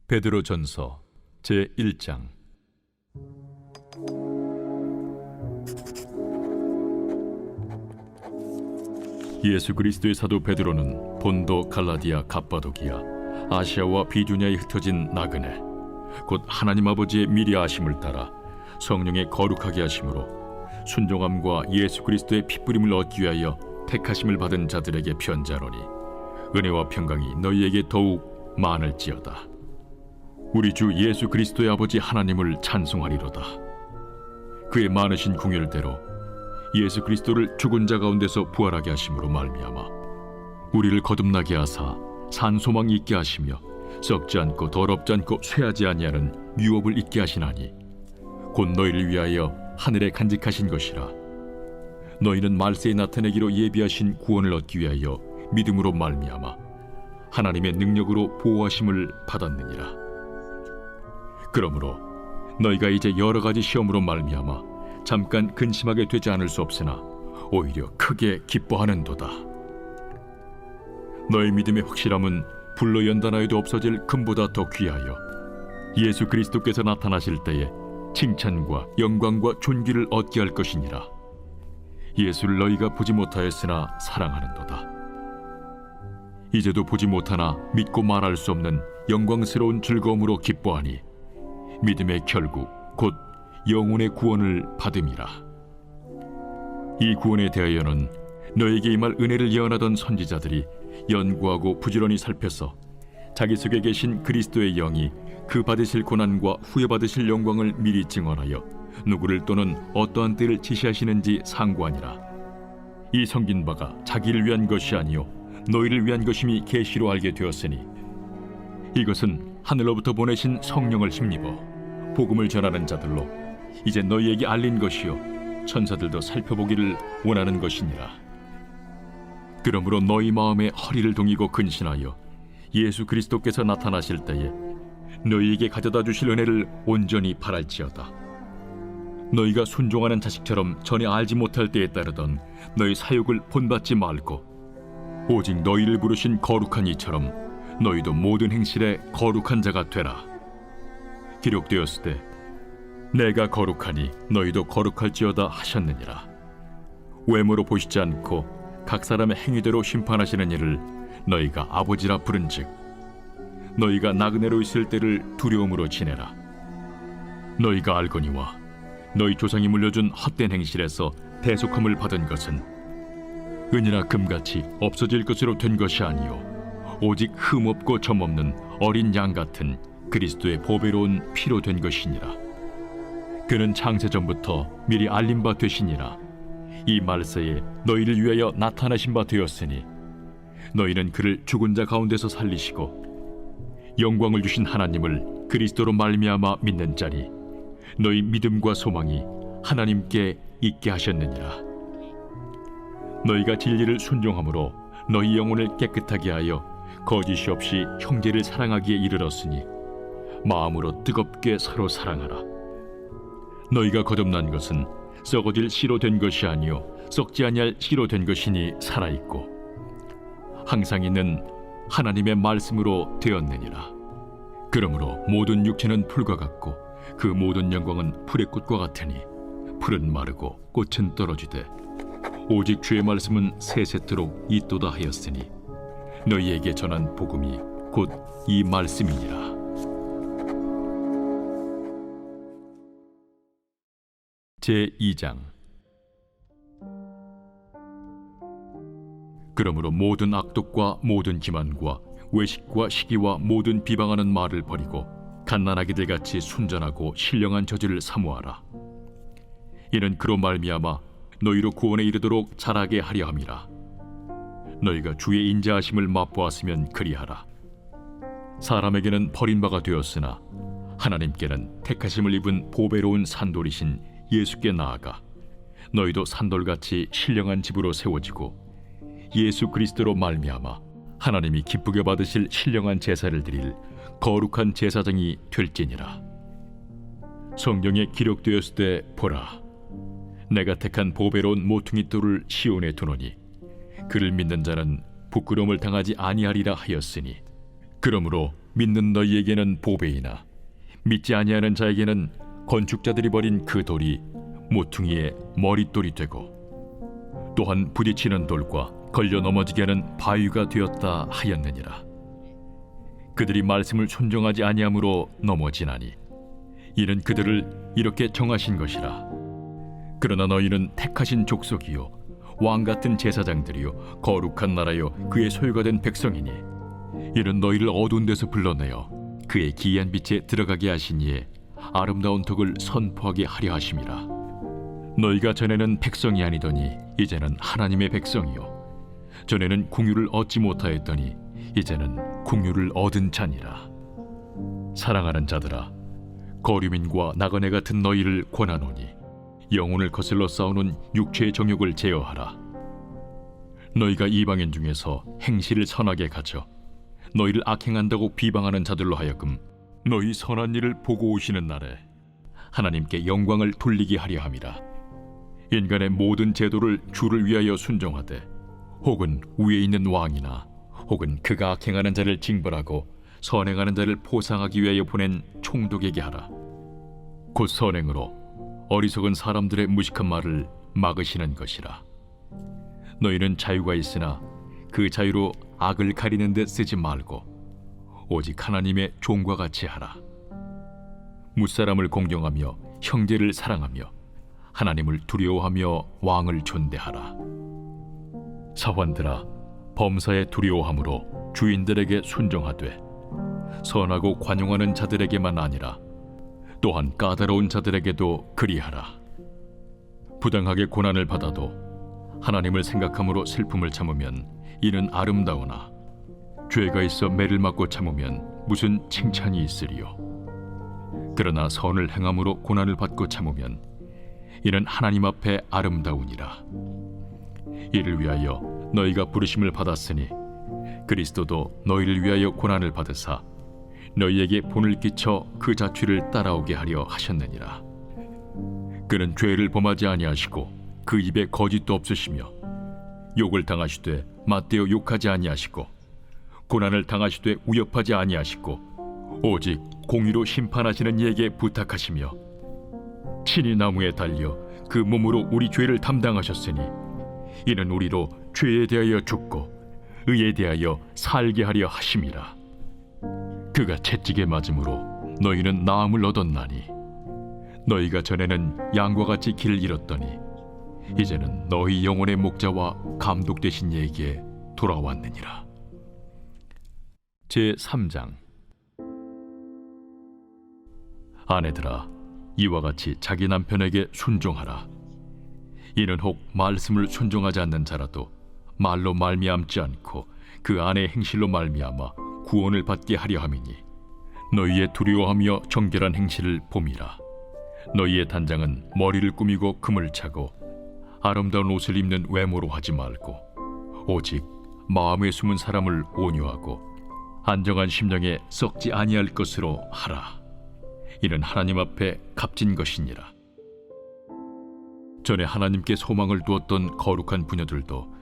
베드로전서 제1장. 예수 그리스도의 사도 베드로는 본도, 갈라디아, 갑바도기아, 아시아와 비두냐에 흩어진 나그네, 곧 하나님 아버지의 미리 아심을 따라 성령의 거룩하게 하심으로 순종함과 예수 그리스도의 핏부림을 얻기 위하여 택하심을 받은 자들에게 편지하노니, 은혜와 평강이 너희에게 더욱 많을지어다. 우리 주 예수 그리스도의 아버지 하나님을 찬송하리로다. 그의 많으신 궁율대로 예수 그리스도를 죽은 자 가운데서 부활하게 하심으로 말미암아 우리를 거듭나게 하사 산 소망이 있게 하시며 썩지 않고 더럽지 않고 쇠하지 아니하는 유업을 있게 하시나니, 곧 너희를 위하여 하늘에 간직하신 것이라. 너희는 말세에 나타내기로 예비하신 구원을 얻기 위하여 믿음으로 말미암아 하나님의 능력으로 보호하심을 받았느니라. 그러므로 너희가 이제 여러 가지 시험으로 말미암아 잠깐 근심하게 되지 않을 수 없으나 오히려 크게 기뻐하는도다. 너희 믿음의 확실함은 불로 연단하여도 없어질 금보다 더 귀하여 예수 그리스도께서 나타나실 때에 칭찬과 영광과 존귀를 얻게 할 것이니라. 예수를 너희가 보지 못하였으나 사랑하는도다. 이제도 보지 못하나 믿고 말할 수 없는 영광스러운 즐거움으로 기뻐하니, 믿음의 결국 곧 영혼의 구원을 받음이라. 이 구원에 대하여는 너에게 임할 은혜를 예언하던 선지자들이 연구하고 부지런히 살펴서 자기 속에 계신 그리스도의 영이 그 받으실 고난과 후에 받으실 영광을 미리 증언하여 누구를 또는 어떠한 때를 지시하시는지 상고하니라. 이 성긴 바가 자기를 위한 것이 아니요 너희를 위한 것임이 계시로 알게 되었으니, 이것은 하늘로부터 보내신 성령을 힘입어 복음을 전하는 자들로 이제 너희에게 알린 것이요 천사들도 살펴보기를 원하는 것이니라. 그러므로 너희 마음에 허리를 동이고 근신하여 예수 그리스도께서 나타나실 때에 너희에게 가져다 주실 은혜를 온전히 바랄지어다. 너희가 순종하는 자식처럼 전에 알지 못할 때에 따르던 너희 사욕을 본받지 말고 오직 너희를 부르신 거룩한 이처럼 너희도 모든 행실에 거룩한 자가 되라. 기록되었으되 내가 거룩하니 너희도 거룩할지어다 하셨느니라. 외모로 보시지 않고 각 사람의 행위대로 심판하시는 이를 너희가 아버지라 부른즉, 너희가 나그네로 있을 때를 두려움으로 지내라. 너희가 알거니와 너희 조상이 물려준 헛된 행실에서 대속함을 받은 것은 은이나 금같이 없어질 것으로 된 것이 아니요 오직 흠없고 점없는 어린 양 같은 그리스도의 보배로운 피로 된 것이니라. 그는 창세 전부터 미리 알린 바 되시니라. 이 말세에 너희를 위하여 나타나신 바 되었으니, 너희는 그를 죽은 자 가운데서 살리시고 영광을 주신 하나님을 그리스도로 말미암아 믿는 자니, 너희 믿음과 소망이 하나님께 있게 하셨느니라. 너희가 진리를 순종함으로 너희 영혼을 깨끗하게 하여 거짓이 없이 형제를 사랑하기에 이르렀으니, 마음으로 뜨겁게 서로 사랑하라. 너희가 거듭난 것은 썩어질 씨로 된 것이 아니요 썩지 아니할 씨로 된 것이니 살아있고 항상 있는 하나님의 말씀으로 되었느니라. 그러므로 모든 육체는 풀과 같고 그 모든 영광은 풀의 꽃과 같으니, 풀은 마르고 꽃은 떨어지되 오직 주의 말씀은 세세토록 있도다 하였으니, 너희에게 전한 복음이 곧 이 말씀이니라. 제2장. 그러므로 모든 악독과 모든 기만과 외식과 시기와 모든 비방하는 말을 버리고 갓난아기들 같이 순전하고 신령한 저지를 사모하라. 이는 그로 말미암아 너희로 구원에 이르도록 자라게 하려 함이라. 너희가 주의 인자하심을 맛보았으면 그리하라. 사람에게는 버림바가 되었으나 하나님께는 택하심을 입은 보배로운 산돌이신 예수께 나아가 너희도 산돌같이 신령한 집으로 세워지고 예수 그리스도로 말미암아 하나님이 기쁘게 받으실 신령한 제사를 드릴 거룩한 제사장이 될지니라. 성경에 기록되었을 때 보라, 내가 택한 보배로운 모퉁이 돌을 시온에 두노니 그를 믿는 자는 부끄러움을 당하지 아니하리라 하였으니, 그러므로 믿는 너희에게는 보배이나 믿지 아니하는 자에게는 건축자들이 버린 그 돌이 모퉁이의 머릿돌이 되고 또한 부딪히는 돌과 걸려 넘어지게 하는 바위가 되었다 하였느니라. 그들이 말씀을 순종하지 아니함으로 넘어지나니 이는 그들을 이렇게 정하신 것이라. 그러나 너희는 택하신 족속이요 왕 같은 제사장들이요 거룩한 나라요 그의 소유가 된 백성이니 이는 너희를 어두운 데서 불러내어 그의 기이한 빛에 들어가게 하신 이에 아름다운 덕을 선포하게 하려 하심이라. 너희가 전에는 백성이 아니더니 이제는 하나님의 백성이요 전에는 궁유를 얻지 못하였더니 이제는 궁유를 얻은 자니라. 사랑하는 자들아, 거류민과 나그네 같은 너희를 권하노니 영혼을 거슬러 싸우는 육체의 정욕을 제어하라. 너희가 이방인 중에서 행실을 선하게 가져 너희를 악행한다고 비방하는 자들로 하여금 너희 선한 일을 보고 오시는 날에 하나님께 영광을 돌리게 하려 함이라. 인간의 모든 제도를 주를 위하여 순종하되 혹은 위에 있는 왕이나 혹은 그가 악행하는 자를 징벌하고 선행하는 자를 보상하기 위하여 보낸 총독에게 하라. 곧 선행으로 어리석은 사람들의 무식한 말을 막으시는 것이라. 너희는 자유가 있으나 그 자유로 악을 가리는 데 쓰지 말고 오직 하나님의 종과 같이 하라. 무사람을 공경하며 형제를 사랑하며 하나님을 두려워하며 왕을 존대하라. 사환들아, 범사에 두려워함으로 주인들에게 순종하되 선하고 관용하는 자들에게만 아니라 또한 까다로운 자들에게도 그리하라. 부당하게 고난을 받아도 하나님을 생각함으로 슬픔을 참으면 이는 아름다우나 죄가 있어 매를 맞고 참으면 무슨 칭찬이 있으리요. 그러나 선을 행함으로 고난을 받고 참으면 이는 하나님 앞에 아름다우니라. 이를 위하여 너희가 부르심을 받았으니 그리스도도 너희를 위하여 고난을 받으사 너희에게 본을 끼쳐 그 자취를 따라오게 하려 하셨느니라. 그는 죄를 범하지 아니하시고 그 입에 거짓도 없으시며 욕을 당하시되 맞대어 욕하지 아니하시고 고난을 당하시되 위협하지 아니하시고 오직 공의로 심판하시는 이에게 부탁하시며 친히 나무에 달려 그 몸으로 우리 죄를 담당하셨으니 이는 우리로 죄에 대하여 죽고 의에 대하여 살게 하려 하심이라. 그가 채찍에 맞음으로 너희는 나음을 얻었나니 너희가 전에는 양과 같이 길을 잃었더니 이제는 너희 영혼의 목자와 감독 되신 이에게 돌아왔느니라. 제3장. 아내들아, 이와 같이 자기 남편에게 순종하라. 이는 혹 말씀을 순종하지 않는 자라도 말로 말미암지 않고 그 아내의 행실로 말미암아 구원을 받게 하려 함이니 너희의 두려워하며 정결한 행실을 봄이라. 너희의 단장은 머리를 꾸미고 금을 차고 아름다운 옷을 입는 외모로 하지 말고 오직 마음에 숨은 사람을 온유하고 안정한 심령에 썩지 아니할 것으로 하라. 이는 하나님 앞에 값진 것이니라. 전에 하나님께 소망을 두었던 거룩한 부녀들도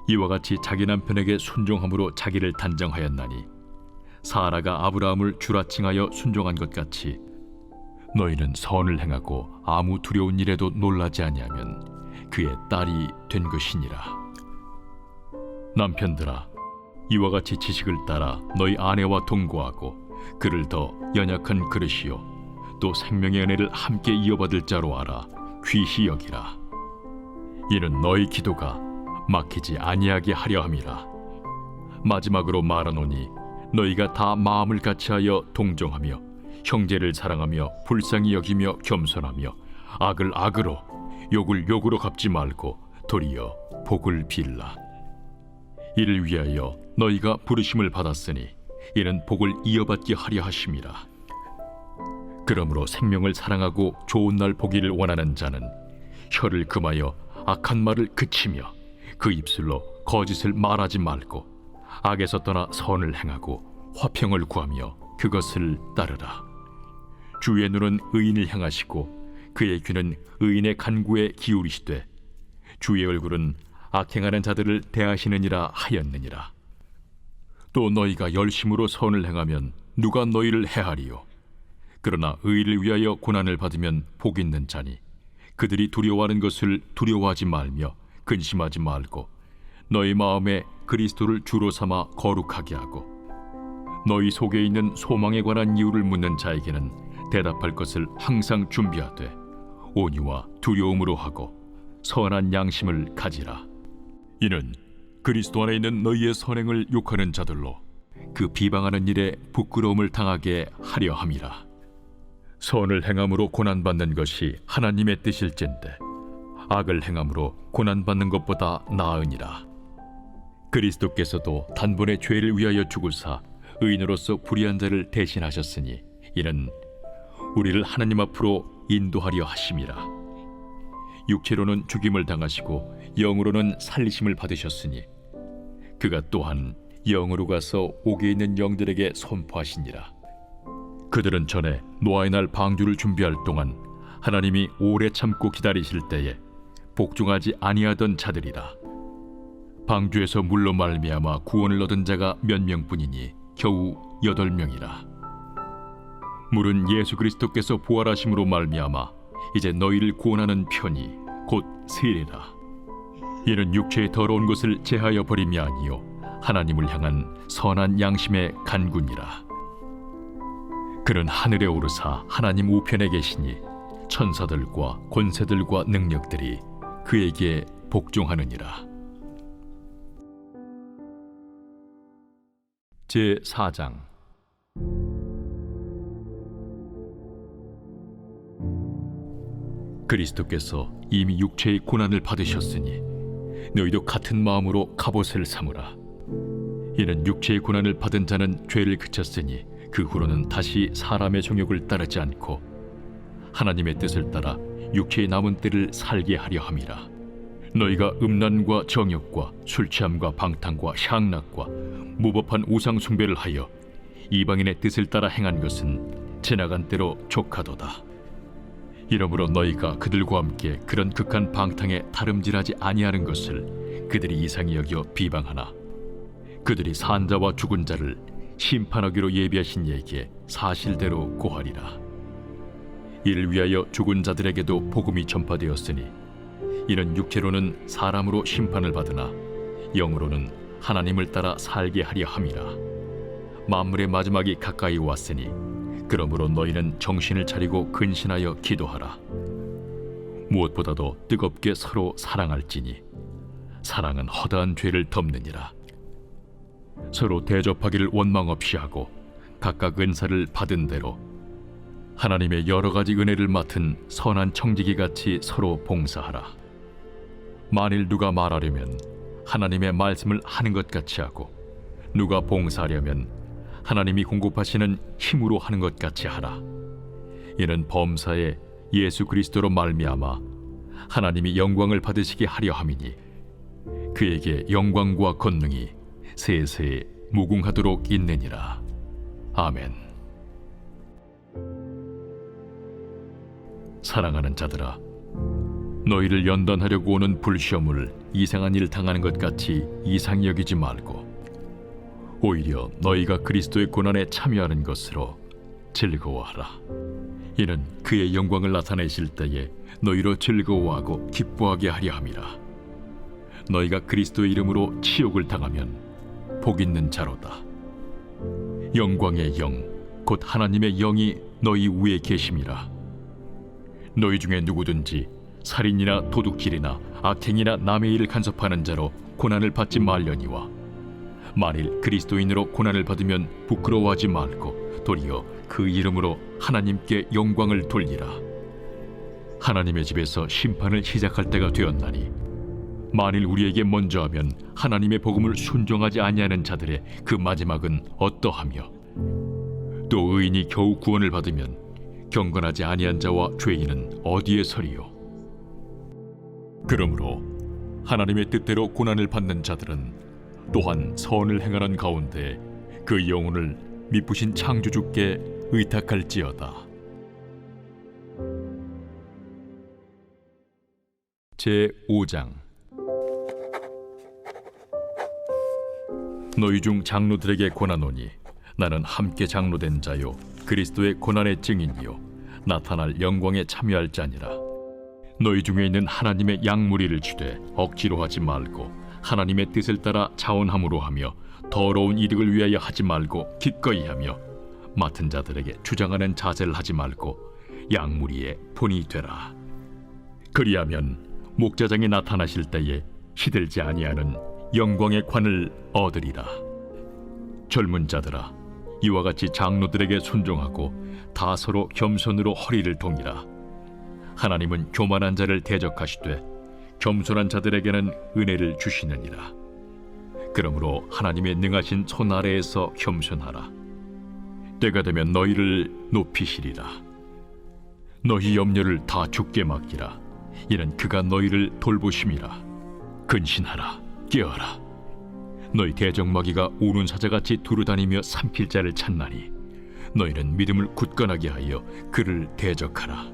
이와 같이 자기 남편에게 순종함으로 자기를 단정하였나니 사라가 아브라함을 주라 칭하여 순종한 것 같이 너희는 선을 행하고 아무 두려운 일에도 놀라지 아니하면 그의 딸이 된 것이니라. 남편들아, 이와 같이 지식을 따라 너희 아내와 동거하고 그를 더 연약한 그릇이요 또 생명의 은혜를 함께 이어받을 자로 알아 귀히 여기라. 이는 너희 기도가 막히지 아니하게 하려 함이라. 마지막으로 말하노니 너희가 다 마음을 같이하여 동정하며 형제를 사랑하며 불쌍히 여기며 겸손하며 악을 악으로 욕을 욕으로 갚지 말고 도리어 복을 빌라. 이를 위하여 너희가 부르심을 받았으니 이는 복을 이어받게 하려 하심이라. 그러므로 생명을 사랑하고 좋은 날 보기를 원하는 자는 혀를 금하여 악한 말을 그치며 그 입술로 거짓을 말하지 말고 악에서 떠나 선을 행하고 화평을 구하며 그것을 따르라. 주의 눈은 의인을 향하시고 그의 귀는 의인의 간구에 기울이시되 주의 얼굴은 악행하는 자들을 대하시느니라 하였느니라. 또 너희가 열심으로 선을 행하면 누가 너희를 해하리요? 그러나 의를 위하여 고난을 받으면 복 있는 자니 그들이 두려워하는 것을 두려워하지 말며 근심하지 말고 너희 마음에 그리스도를 주로 삼아 거룩하게 하고 너희 속에 있는 소망에 관한 이유를 묻는 자에게는 대답할 것을 항상 준비하되 온유와 두려움으로 하고 선한 양심을 가지라. 이는 그리스도 안에 있는 너희의 선행을 욕하는 자들로 그 비방하는 일에 부끄러움을 당하게 하려 함이라. 선을 행함으로 고난받는 것이 하나님의 뜻일진데 악을 행함으로 고난받는 것보다 나으니라. 그리스도께서도 단번에 죄를 위하여 죽으사 의인으로서 불의한 자를 대신하셨으니 이는 우리를 하나님 앞으로 인도하려 하심이라. 육체로는 죽임을 당하시고 영으로는 살리심을 받으셨으니 그가 또한 영으로 가서 옥에 있는 영들에게 선포하시니라. 그들은 전에 노아의 날 방주를 준비할 동안 하나님이 오래 참고 기다리실 때에 복종하지 아니하던 자들이라. 방주에서 물로 말미암아 구원을 얻은 자가 몇 명뿐이니 겨우 8명이라. 물은 예수 그리스도께서 부활하심으로 말미암아 이제 너희를 구원하는 편이 곧 세례라. 이는 육체의 더러운 것을 제하여 버림이 아니요 하나님을 향한 선한 양심의 간구니라. 그는 하늘에 오르사 하나님 우편에 계시니 천사들과 권세들과 능력들이 그에게 복종하느니라. 제4장. 그리스도께서 이미 육체의 고난을 받으셨으니 너희도 같은 마음으로 갑옷을 삼으라. 이는 육체의 고난을 받은 자는 죄를 그쳤으니 그 후로는 다시 사람의 정욕을 따르지 않고 하나님의 뜻을 따라 육체의 남은 때를 살게 하려 함이라. 너희가 음란과 정욕과 술취함과 방탕과 향락과 무법한 우상 숭배를 하여 이방인의 뜻을 따라 행한 것은 지나간 때로 족하도다. 이러므로 너희가 그들과 함께 그런 극한 방탕에 다름질하지 아니하는 것을 그들이 이상히 여겨 비방하나 그들이 산 자와 죽은 자를 심판하기로 예비하신 이에게 사실대로 고하리라. 이를 위하여 죽은 자들에게도 복음이 전파되었으니 이는 육체로는 사람으로 심판을 받으나 영으로는 하나님을 따라 살게 하려 함이라. 만물의 마지막이 가까이 왔으니 그러므로 너희는 정신을 차리고 근신하여 기도하라. 무엇보다도 뜨겁게 서로 사랑할지니 사랑은 허다한 죄를 덮느니라. 서로 대접하기를 원망 없이 하고 각각 은사를 받은 대로 하나님의 여러 가지 은혜를 맡은 선한 청지기 같이 서로 봉사하라. 만일 누가 말하려면 하나님의 말씀을 하는 것 같이 하고 누가 봉사하려면 하나님이 공급하시는 힘으로 하는 것 같이 하라. 이는 범사에 예수 그리스도로 말미암아 하나님이 영광을 받으시게 하려 함이니 그에게 영광과 권능이 세세에 무궁하도록 있느니라. 아멘. 사랑하는 자들아, 너희를 연단하려고 오는 불시험을 이상한 일 당하는 것 같이 이상히 여기지 말고 오히려 너희가 그리스도의 고난에 참여하는 것으로 즐거워하라. 이는 그의 영광을 나타내실 때에 너희로 즐거워하고 기뻐하게 하려 함이라. 너희가 그리스도의 이름으로 치욕을 당하면 복 있는 자로다. 영광의 영, 곧 하나님의 영이 너희 위에 계심이라. 너희 중에 누구든지 살인이나 도둑질이나 악행이나 남의 일을 간섭하는 자로 고난을 받지 말려니와 만일 그리스도인으로 고난을 받으면 부끄러워하지 말고 도리어 그 이름으로 하나님께 영광을 돌리라. 하나님의 집에서 심판을 시작할 때가 되었나니 만일 우리에게 먼저 하면 하나님의 복음을 순종하지 아니하는 자들의 그 마지막은 어떠하며 또 의인이 겨우 구원을 받으면 경건하지 아니한 자와 죄인은 어디에 서리요? 그러므로 하나님의 뜻대로 고난을 받는 자들은 또한 선을 행하는 가운데 그 영혼을 미쁘신 창조주께 의탁할지어다. 제5장. 너희 중 장로들에게 권하노니 나는 함께 장로된 자요 그리스도의 고난의 증인이요 나타날 영광에 참여할 자니라. 너희 중에 있는 하나님의 양무리를 주되 억지로 하지 말고 하나님의 뜻을 따라 자원함으로 하며 더러운 이득을 위하여 하지 말고 기꺼이 하며 맡은 자들에게 주장하는 자세를 하지 말고 양무리의 본이 되라. 그리하면 목자장이 나타나실 때에 시들지 아니하는 영광의 관을 얻으리라. 젊은 자들아, 이와 같이 장로들에게 순종하고 다 서로 겸손으로 허리를 동이라. 하나님은 교만한 자를 대적하시되 겸손한 자들에게는 은혜를 주시느니라. 그러므로 하나님의 능하신 손 아래에서 겸손하라. 때가 되면 너희를 높이시리라. 너희 염려를 다 주께 맡기라. 이는 그가 너희를 돌보심이라. 근신하라, 깨어라. 너희 대적마귀가 우는 사자같이 두루다니며 삼킬 자를 찾나니 너희는 믿음을 굳건하게 하여 그를 대적하라.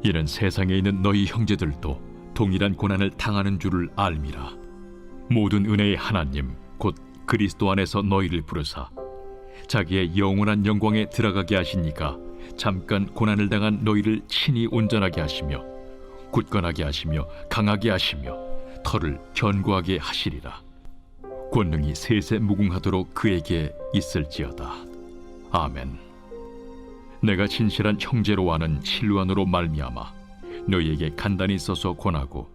이는 세상에 있는 너희 형제들도 동일한 고난을 당하는 줄을 알미라. 모든 은혜의 하나님 곧 그리스도 안에서 너희를 부르사 자기의 영원한 영광에 들어가게 하시니까 잠깐 고난을 당한 너희를 친히 온전하게 하시며 굳건하게 하시며 강하게 하시며 털을 견고하게 하시리라. 권능이 세세 무궁하도록 그에게 있을지어다. 아멘. 내가 진실한 형제로 아는 실루안으로 말미암아 너희에게 간단히 써서 권하고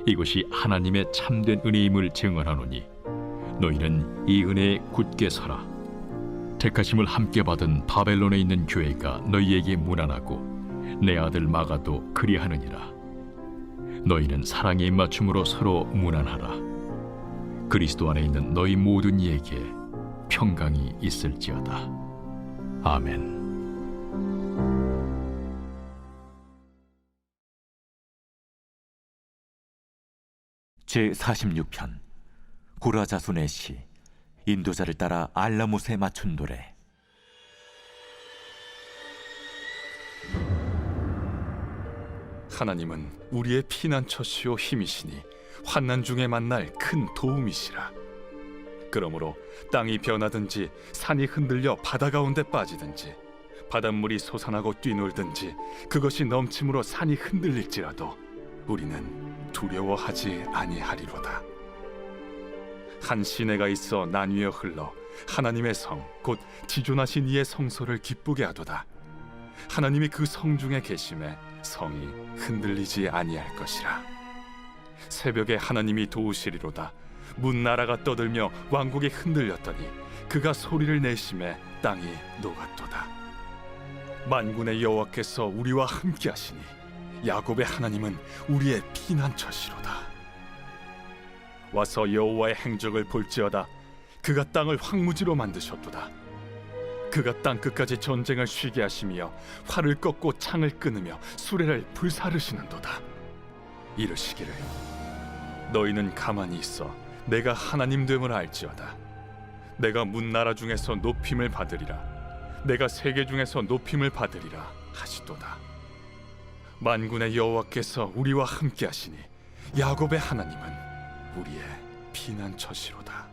이것이 하나님의 참된 은혜임을 증언하노니 너희는 이 은혜에 굳게 서라. 택하심을 함께 받은 바벨론에 있는 교회가 너희에게 문안하고 내 아들 마가도 그리하느니라. 너희는 사랑의 입맞춤으로 서로 문안하라. 그리스도 안에 있는 너희 모든 이에게 평강이 있을지어다. 아멘. 제46편 고라 자손의 시. 인도자를 따라 알라못에 맞춘 노래. 하나님은 우리의 피난처시오 힘이시니 환난 중에 만날 큰 도움이시라. 그러므로 땅이 변하든지 산이 흔들려 바다 가운데 빠지든지 바닷물이 솟아나고 뛰놀든지 그것이 넘침으로 산이 흔들릴지라도 우리는 두려워하지 아니하리로다. 한 시내가 있어 나뉘어 흘러 하나님의 성 곧 지존하신 이의 성소를 기쁘게 하도다. 하나님이 그 성 중에 계심에 성이 흔들리지 아니할 것이라. 새벽에 하나님이 도우시리로다. 문나라가 떠들며 왕국이 흔들렸더니 그가 소리를 내심에 땅이 녹았도다. 만군의 여호와께서 우리와 함께 하시니 야곱의 하나님은 우리의 피난처시로다. 와서 여호와의 행적을 볼지어다. 그가 땅을 황무지로 만드셨도다. 그가 땅끝까지 전쟁을 쉬게 하시며 활을 꺾고 창을 끊으며 수레를 불사르시는도다. 이르시기를 너희는 가만히 있어 내가 하나님 됨을 알지어다. 내가 문나라 중에서 높임을 받으리라. 내가 세계 중에서 높임을 받으리라 하시도다. 만군의 여호와께서 우리와 함께 하시니 야곱의 하나님은 우리의 피난처시로다.